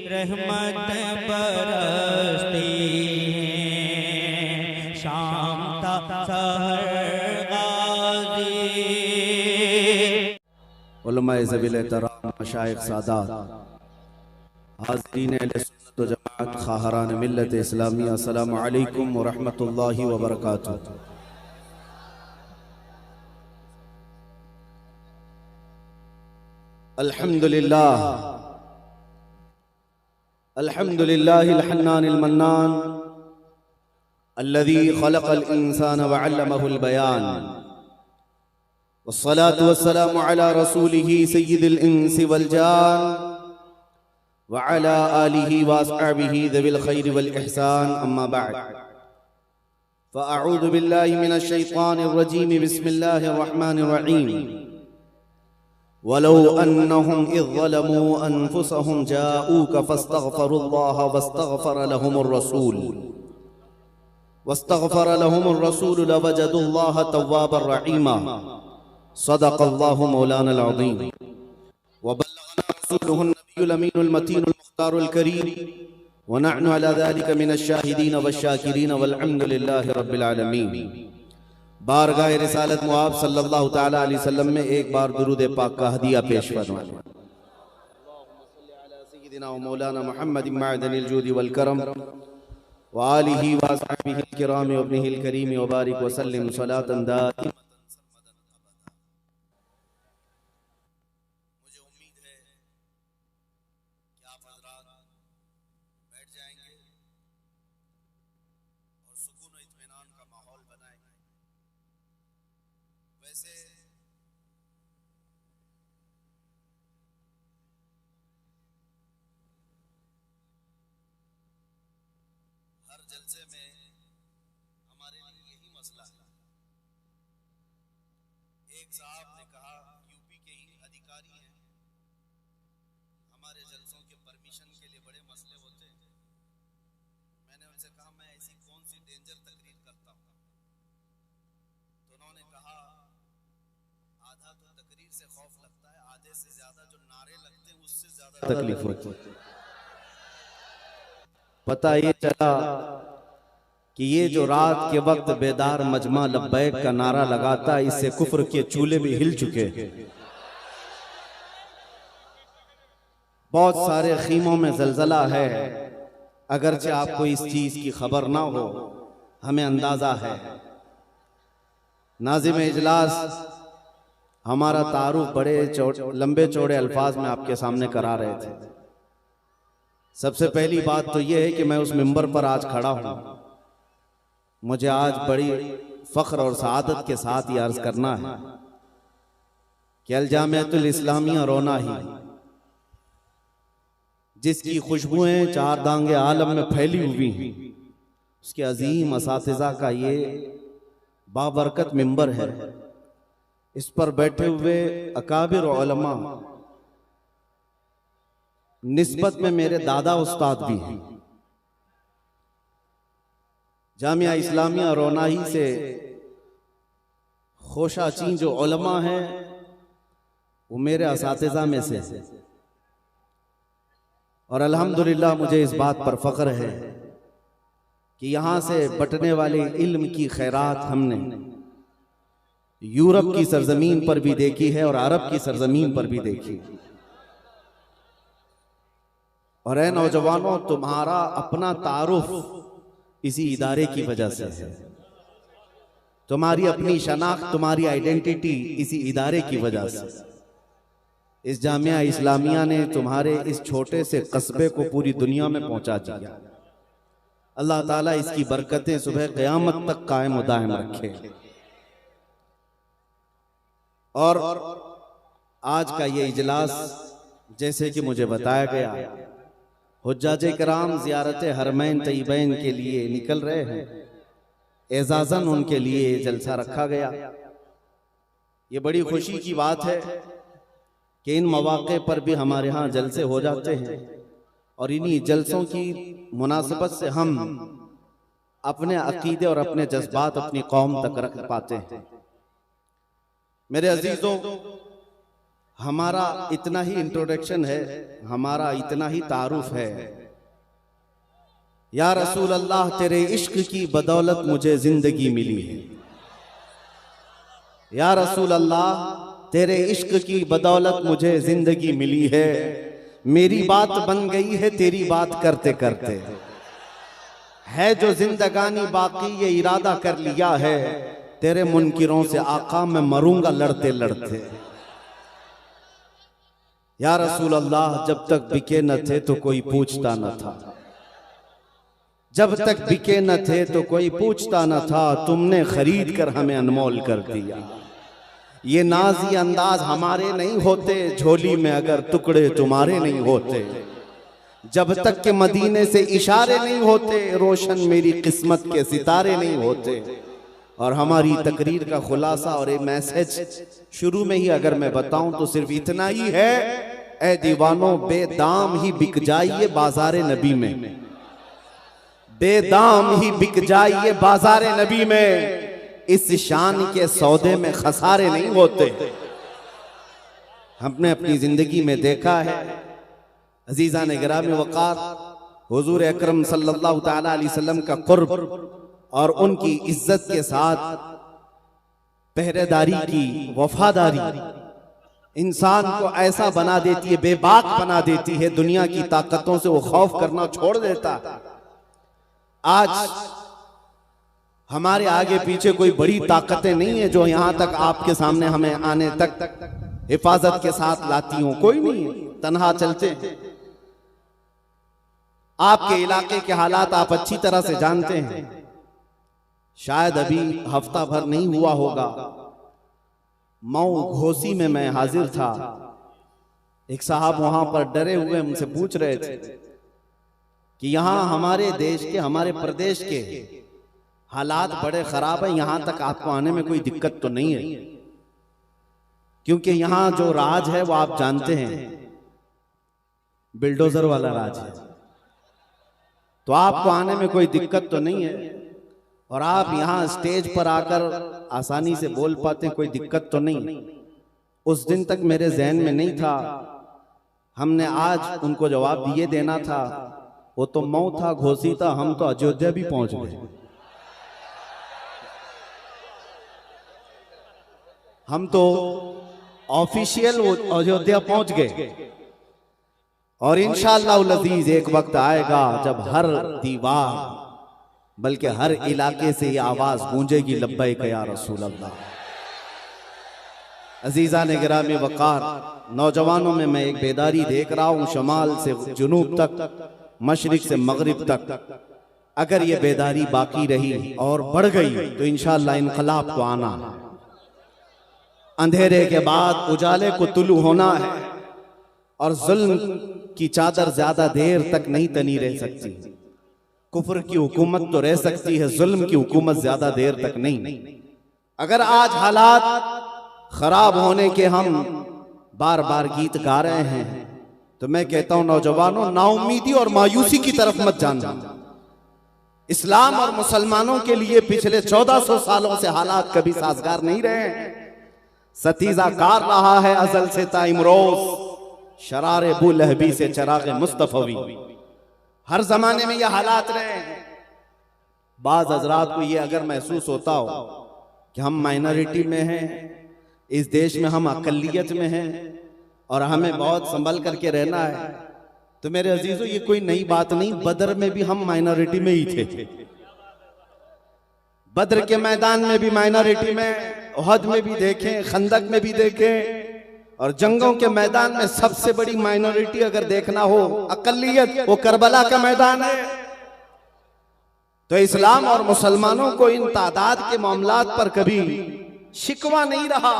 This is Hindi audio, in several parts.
रहमत बरसती है, शाम ता सहर गाज़ी। उलमाए ज़वील एहतराम, मशाइख सादात, हाज़रीन अहले सुन्नत व जमाअत, ख़ाहरान मिल्लत इस्लामी, अस्सलामु अलैकुम व रहमतुल्लाहि व बरकातुहू। अल्हम्दुलिल्लाह, अल्हम्दुलिल्लाहिल हन्नानिल मन्नान, अल्लज़ी ख़लक़ल इंसान व अल्लमहुल बयान, वस्सलातु वस्सलामु अला रसूलिही सय्यिदिल इंसि वल जान व अला आलिही व अस्हाबिही ज़विल खैरि वल इहसान, अम्मा बअद। फ़अऊज़ु बिल्लाहि मिनश शैतानिर रजीम, बिस्मिल्लाहिर रहमानिर रहीम। वलौ अन्नहुम इज़ ज़लमू अनफुसहुम जाऊका फस्तग़फ़रुल्लाह वस्तग़फ़र लहुमुर रसूल लवजदुल्लाह तव्वाबर रहीमा। सदक़ल्लाहु मौलानल अज़ीम व बल्लगना रसूलुहुन नबियुल अमीनुल मतीनुल मुख्तारुल करीम व नहनु अला ज़ालिका मिनश शाहिदीन वश्शाकिरीन वल्हम्दुलिल्लाहि रब्बिल आलमीन। बारगाह रिसालत मुआब सल्लल्लाहु तआला अलैहि वसल्लम में एक बार दुरूद पाक का हदिया पेश फरमाएं। सय्यिदिना व मौलाना मुहम्मद मअदनिल जूद वल करम व आलिही व अस्हाबिहिल किराम व इब्निहिल करीम व बारिक व सल्लिम सलातन दाइमतन। मुझे उम्मीद है कि आप हज़रात बैठ जाएंगे और सुकून व इत्मीनान का माहौल बनाएंगे। वैसे हर जलसे में हमारे लिए यही मसला है। एक साहब ने कहा, यूपी के ही अधिकारी हैं, हमारे जलसों के परमिशन के लिए बड़े मसले होते हैं। मैंने उनसे कहा, मैं ऐसी कौन सी डेंजर तकरीर करता हूँ? तो उन्होंने कहा, आधा तो तकरीर से खौफ लगता है, आधे से ज्यादा जो नारे लगते हैं उससे ज्यादा तकलीफ होती है। पता ये चला कि ये जो रात के वक्त बेदार मजमा लब्बैक का नारा लगाता, इससे कुफ्र के चूल्हे भी हिल चुके हैं। बहुत सारे खीमों में जलजला है, अगरचे आपको इस चीज की खबर ना हो, हमें अंदाजा है। नाज़िम इजलास हमारा तारुफ बड़े लंबे चौड़े अल्फाज में आपके सामने करा रहे थे। सबसे पहली बात तो यह है कि मैं उस मिंबर पर आज खड़ा हूं। मुझे आज बड़ी फख्र और सआदत के साथ ये अर्ज करना है कि अल जामिअतुल इस्लामिया रोनाही, जिसकी खुशबुएं चार दांगे आलम में फैली हुई हैं, उसके अजीम असातिज़ा का ये बाबरकत मिंबर है। इस पर बैठे हुए अकाबिर उलमा, निस्बत में मेरे दादा उस्ताद भी हैं। जामिया इस्लामिया रोनाही से खोशाचीन जो उलमा हैं वो मेरे असातिज़ा में से, और अल्हम्दुलिल्लाह मुझे इस बात पर फख्र है कि यहाँ से बटने वाले इल्म की खैरात हमने यूरोप की सरजमीन पर भी देखी है और अरब की सरजमीन पर भी देखी। और ऐ नौजवानों, तुम्हारा अपना तारुफ इसी इदारे की वजह से है। तुम्हारी अपनी शनाख्त, तुम्हारी आइडेंटिटी इसी इदारे की वजह से। इस जामिया इस्लामिया ने तुम्हारे इस छोटे से कस्बे को पूरी दुनिया में पहुंचा दिया। अल्लाह ताला इसकी बरकतें सुबह क़यामत तक कायम दायम रखे। और आज का ये इजलास, जैसे कि मुझे बताया गया, हुज्जाज किराम ज़ियारत हरमैन तय्यबैन के लिए निकल रहे हैं। एजाज़न उनके लिए जलसा रखा गया। ये बड़ी खुशी की बात है कि इन मौक़े पर भी हमारे यहाँ जलसे हो जाते हैं, और इन्हीं जलसों की मुनासबत से हम अपने अकीदे और अपने जज्बात अपनी कौम तक रख पाते हैं। मेरे अजीजों, हमारा इतना ही इंट्रोडक्शन है, हमारा इतना ही तारुफ है। या रसूल अल्लाह तेरे इश्क की बदौलत मुझे जिंदगी मिली है। या रसूल अल्लाह तेरे इश्क की बदौलत मुझे जिंदगी मिली है। मेरी बात बन गई है तेरी बात करते करते, है जो जिंदगानी बाकी ये इरादा कर लिया है, तेरे मुनकिरों से आका मैं मरूंगा लड़ते लड़ते। या रसूल अल्लाह जब तक बिके न थे तो कोई पूछता न था, जब तक बिके न थे तो कोई पूछता न था, तुमने खरीद कर हमें अनमोल कर दिया। ये नाज़ी अंदाज हमारे नहीं होते, झोली में अगर टुकड़े तुम्हारे नहीं होते। जब तक के मदीने से इशारे नहीं होते, रोशन मेरी किस्मत के सितारे नहीं होते। और हमारी तकरीर का खुलासा और एक मैसेज शुरू में ही अगर मैं बताऊं तो सिर्फ इतना ही है, ए दीवानों बेदाम ही बिक जाइए बाजारे नबी में, बेदाम ही बिक जाइए बाजारे नबी में। इस शान के सौदे में खसारे नहीं होते। हमने अपनी जिंदगी में देखा है अजीज़ान गिरामी वक़ार, हुजूर अकरम सल्लल्लाहु तआला अलैहि वसल्लम का कुर्ब और उनकी इज्जत के साथ पहरेदारी की वफादारी इंसान को ऐसा बना देती है, बेबाक बना देती है, दुनिया की ताकतों से वो खौफ करना छोड़ देता। आज हमारे आगे पीछे कोई बड़ी ताकतें नहीं है जो यहां तक आपके सामने हमें आने तक हिफाजत के साथ लाती हूं, कोई नहीं है, तन्हा चलते हैं। आपके इलाके के हालात आप अच्छी तरह से जानते हैं। शायद अभी हफ्ता भर नहीं हुआ होगा, मऊ घोसी में मैं हाजिर था। एक साहब वहां पर डरे हुए मुझसे पूछ रहे थे कि यहां हमारे देश के, हमारे प्रदेश के हालात बड़े खराब है, यहां तक आपको आने में कोई दिक्कत तो नहीं है? क्योंकि यहां जो राज है वो आप जानते हैं, बिल्डोजर वाला राज है, तो आपको आने में कोई दिक्कत तो नहीं है। और आप यहां स्टेज पर आकर आसानी से बोल पाते हैं, कोई दिक्कत तो नहीं। उस दिन तक मेरे जहन में नहीं था, हमने आज उनको जवाब ये देना था। वो तो मऊ था, घोसी था, हम तो अयोध्या भी पहुंच गए। हम तो ऑफिशियल अयोध्या पहुंच गए। और इंशाअल्लाह अज़ीज एक वक्त आएगा जब हर दीवार बल्कि हर इलाके से ये आवाज गूंजेगी, लब्बैक या रसूल अल्लाह। अजीज़ान गिरामी वक़ार, नौजवानों में मैं एक बेदारी देख रहा हूँ, शमाल से जुनूब तक, मशरिक से मगरिब तक। अगर ये बेदारी बाकी रही और बढ़ गई तो इंशाअल्लाह इनकलाब को आना है। अंधेरे के बाद उजाले को तुलू होना है, और जुल्म की चादर ज्यादा देर तक नहीं तनी रह सकती। कुफ्र की हुकूमत तो रह सकती है, जुल्म की हुकूमत ज्यादा देर तक नहीं। अगर आज हालात खराब होने के हम बार बार गीत गा रहे हैं, तो मैं कहता हूं नौजवानों, नाउमीदी और मायूसी की तरफ मत जाना। इस्लाम और मुसलमानों के लिए पिछले 1400 सालों से हालात कभी साजगार नहीं रहे हैं। सतीजा कार रहा है अजल से ता इमरोज, शरारे बू लहबी से चरागे मुस्तफवी। हर जमाने में ये हालात रहे हैं। बाज हजरात को ये अगर महसूस होता हो कि हम माइनॉरिटी में हैं, इस देश में हम अकलियत में हैं और हमें बहुत संभल करके रहना है, तो मेरे अजीजों ये कोई नई बात नहीं। बदर में भी हम माइनॉरिटी में ही थे, बदर के मैदान में भी माइनॉरिटी में, उहद में भी देखें, खंदक में भी देखें, और जंगों के मैदान में सबसे बड़ी माइनॉरिटी अगर देखना हो, अकलियत, वो करबला का मैदान है। तो इस्लाम और मुसलमानों को इन तादाद के मामलात पर कभी शिकवा नहीं रहा।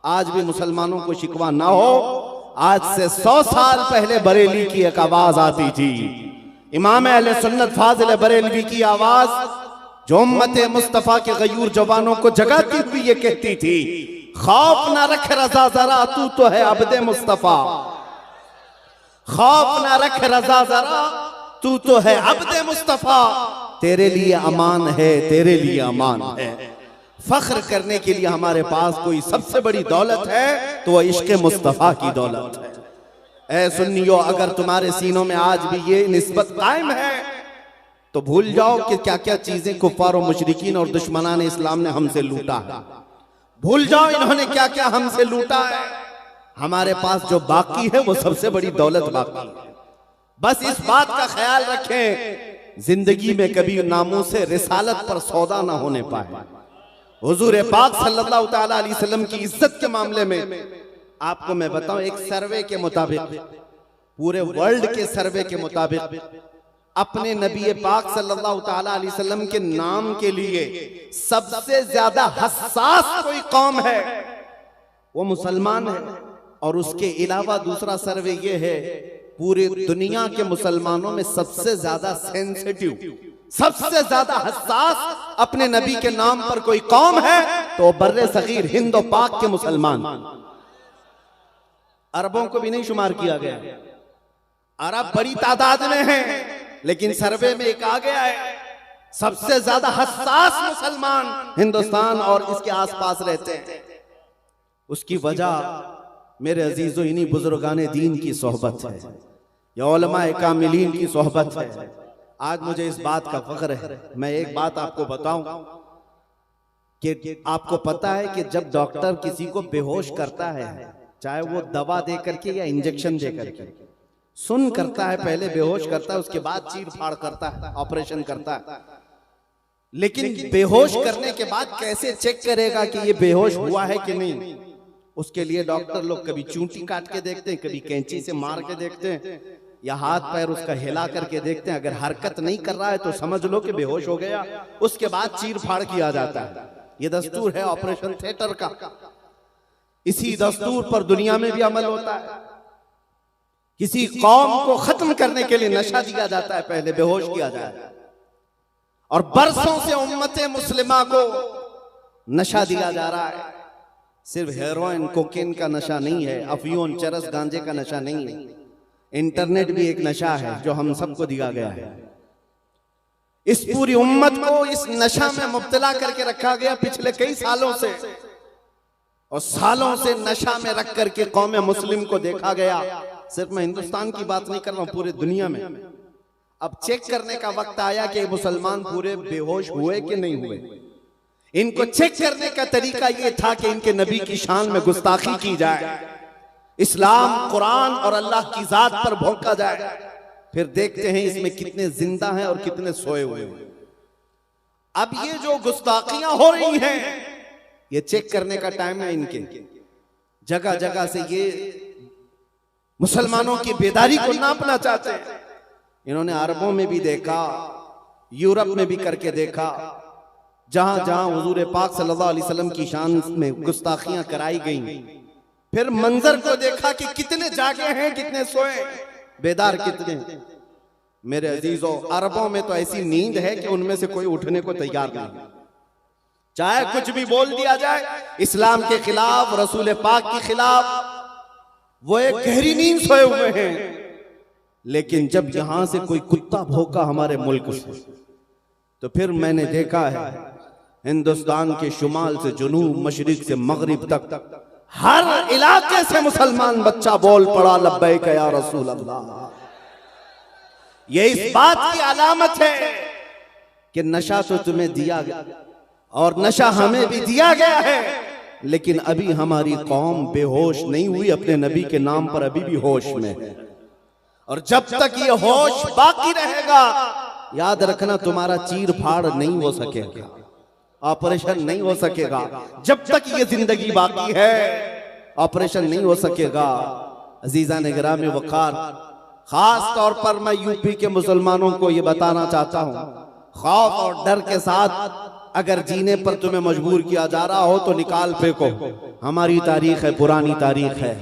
आज भी मुसलमानों को शिकवा ना हो। आज से 100 साल पहले बरेली की एक आवाज आती थी, इमाम अहले सुन्नत फाजिल बरेलवी की आवाज, जो उम्मत मुस्तफा के गयूर जवानों को जगाती हुई ये कहती थी, खौफ ना रख रजा जरा, तू तो है अब्दे मुस्तफा। खौफ ना रख रजा जरा, तू तो है अब्दे मुस्तफा। तेरे लिए अमान है, तेरे लिए अमान है। फख्र करने के लिए हमारे पास कोई सबसे बड़ी दौलत है तो वह इश्क मुस्तफ़ा की दौलत है। ऐ सुन्नियों, अगर तुम्हारे सीनों में आज भी ये निस्बत कायम है तो भूल जाओ कि क्या क्या चीजें कुफ्फार और मुशरिकीन और दुश्मनान इस्लाम ने हमसे लूटा है। भूल जाओ इन्होंने क्या क्या हमसे लूटा है। हमारे पास जो बाकी है वो सबसे बड़ी दौलत बाकी है। बस इस बात का ख्याल रखें, जिंदगी में कभी नामूसे रिसालत पर सौदा ना होने पाए। हुजूर पाक सल्लल्लाहु तआला अलैहि वसल्लम की इज्जत के मामले में आपको मैं बताऊं, एक सर्वे के मुताबिक, पूरे वर्ल्ड के सर्वे के मुताबिक, अपने नबी पाक सल्लल्लाहु तआला अलैहि वसल्लम के नाम के लिए सबसे ज्यादा हसास कोई कौम है वो मुसलमान है। और उसके अलावा दूसरा सर्वे ये है, पूरी दुनिया के मुसलमानों में सबसे ज्यादा सेंसिटिव, सबसे ज्यादा हसास अपने नबी के नाम पर कोई कौम है तो बर्रे सगीर हिंद और पाक के मुसलमान। अरबों को भी नहीं शुमार किया गया। अरब बड़ी तादाद में हैं, लेकिन सर्वे में एक आ गया है, सबसे ज्यादा हसास मुसलमान हिंदुस्तान और इसके आसपास रहते हैं। उसकी वजह मेरे अजीजों इन्हीं बुजुर्गाने दीन की सोहबत है, या उलमाए कामिलीन की सोहबत है। आज मुझे इस बात का फख्र है। मैं एक बात आपको बताऊं कि आपको पता है कि जब डॉक्टर किसी को बेहोश करता है, चाहे वो दवा दे करके या इंजेक्शन दे करके, सुन करता है, पहले बेहोश करता है, उसके बाद चीर फाड़ करता है, ऑपरेशन करता है। लेकिन बेहोश करने के बाद कैसे चेक करेगा कि ये बेहोश हुआ है कि नहीं? उसके लिए डॉक्टर लोग कभी चूंटी काट के देखते हैं, कभी कैंची से मार के देखते हैं, या हाथ पैर उसका हिला करके देखते हैं। अगर हरकत नहीं कर रहा है तो समझ लो कि बेहोश हो गया। उसके बाद चीर फाड़ किया जाता है। ये दस्तूर है ऑपरेशन थिएटर का। इसी दस्तूर पर दुनिया में भी अमल होता है। किसी कौम को खत्म करने के लिए नशा दिया जाता है, पहले बेहोश किया जाता है, और बरसों से उम्मते मुस्लिमा को नशा दिया जा रहा है। सिर्फ हेरोइन कोकेन का नशा नहीं है, अफीम चरस गांजे का नशा नहीं है, इंटरनेट भी एक नशा है जो हम सबको दिया गया है। इस पूरी उम्मत को इस नशा में मुब्तला करके रखा गया पिछले कई सालों से, और सालों से नशा में रख करके कौम मुस्लिम को देखा गया। सिर्फ मैं हिंदुस्तान की बात नहीं कर रहा हूं, पूरे दुनिया में। अब चेक करने का वक्त आया कि मुसलमान पूरे बेहोश हुए कि नहीं हुए। इनको चेक करने का तरीका यह था कि इनके नबी की शान में गुस्ताखी की जाए, इस्लाम, कुरान और अल्लाह की जात पर भौंका जाए। फिर देखते हैं इसमें कितने जिंदा हैं और कितने सोए हुए हैं। अब ये जो गुस्ताखियां हो रही हैं, ये चेक करने का टाइम है इनके। जगह जगह से ये मुसलमानों की बेदारी को नापना चाहते हैं। इन्होंने अरबों में भी देखा, यूरोप में भी करके देखा, जहां जहां हुजूर पाक सल्लल्लाहु अलैहि वसल्लम की शान में गुस्ताखियां कराई गई। फिर मंजर को देखा कि कितने जागे हैं, कितने सोए, बेदार कितने। मेरे अजीजों, अरबों में तो ऐसी नींद है कि उनमें से कोई उठने को तैयार नहीं। चाहे कुछ भी बोल दिया जाए इस्लाम के खिलाफ, रसूल पाक के खिलाफ, वो एक गहरी नींद सोए हुए हैं। लेकिन जब यहां से कोई कुत्ता भौंका हमारे मुल्क से, तो फिर मैंने देखा है हिंदुस्तान के शुमाल से जुनूब, मशरिक से मगरिब तक हर इलाके से मुसलमान बच्चा बोल पड़ा, लब्बैक या रसूल अल्लाह। ये इस बात की अलामत है कि नशा तो तुम्हें दिया गया और नशा हमें भी दिया गया है, लेकिन अभी हमारी कौम बेहोश नहीं हुई, अपने नबी के नाम पर अभी भी होश में है। और जब तक ये होश बाकी रहेगा, याद रखना तुम्हारा चीर फाड़ नहीं हो सकेगा, ऑपरेशन नहीं हो सकेगा। जब तक ये जिंदगी बाकी है, ऑपरेशन नहीं हो सकेगा। अजीज़ान गिरामी वक़ार, खास तौर पर मैं यूपी के मुसलमानों को ये बताना चाहता हूँ, खौफ और डर के साथ अगर जीने पर तुम्हें मजबूर किया जा रहा हो तो निकाल फेंको। हमारी तारीख है, पुरानी तारीख है।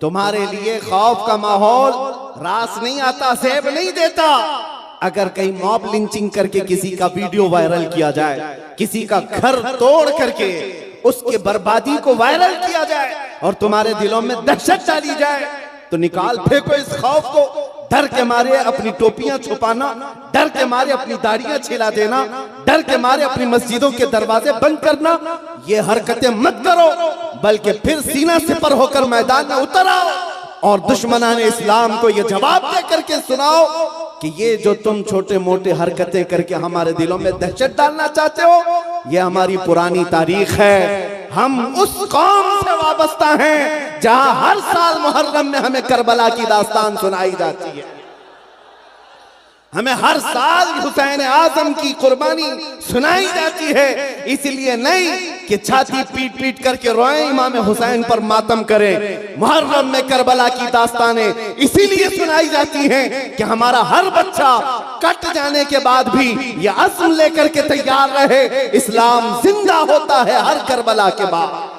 तुम्हारे लिए खौफ का माहौल रास नहीं आता, सेब नहीं देता। अगर कहीं मॉब लिंचिंग करके किसी का वीडियो वायरल किया जाए, किसी का घर तोड़ करके उसके बर्बादी को वायरल किया जाए और तुम्हारे दिलों में दहशत डाली जाए, तो निकाल फेंको इस खौफ को, डर के मारे अपनी टोपियां छुपाना, डर के मारे अपनी दाढ़ियां छिला देना, डर के मारे अपनी मस्जिदों के दरवाजे बंद करना, ये हरकतें मत करो, बल्कि फिर सीना सिपर होकर मैदान में उतर आओ और दुश्मनान इस्लाम को ये जवाब दे करके सुनाओ कि ये जो तुम छोटे मोटे हरकतें करके हमारे दिलों में दहशत डालना चाहते हो, ये हमारी पुरानी तारीख है। हम उस कौम से वाबस्ता हैं जहां हर साल मुहर्रम में हमें करबला की दास्तान सुनाई जाती है, हमें हर साल हुसैन आजम की कुर्बानी सुनाई जाती है। इसलिए नहीं कि छाती पीट पीट करके रोएं, इमाम हुसैन पर मातम करें। मुहर्रम में करबला की दास्तानें इसीलिए सुनाई जाती हैं कि हमारा हर बच्चा कट जाने के बाद भी ये अज़्म लेकर के तैयार रहे, इस्लाम जिंदा होता है हर करबला के बाद।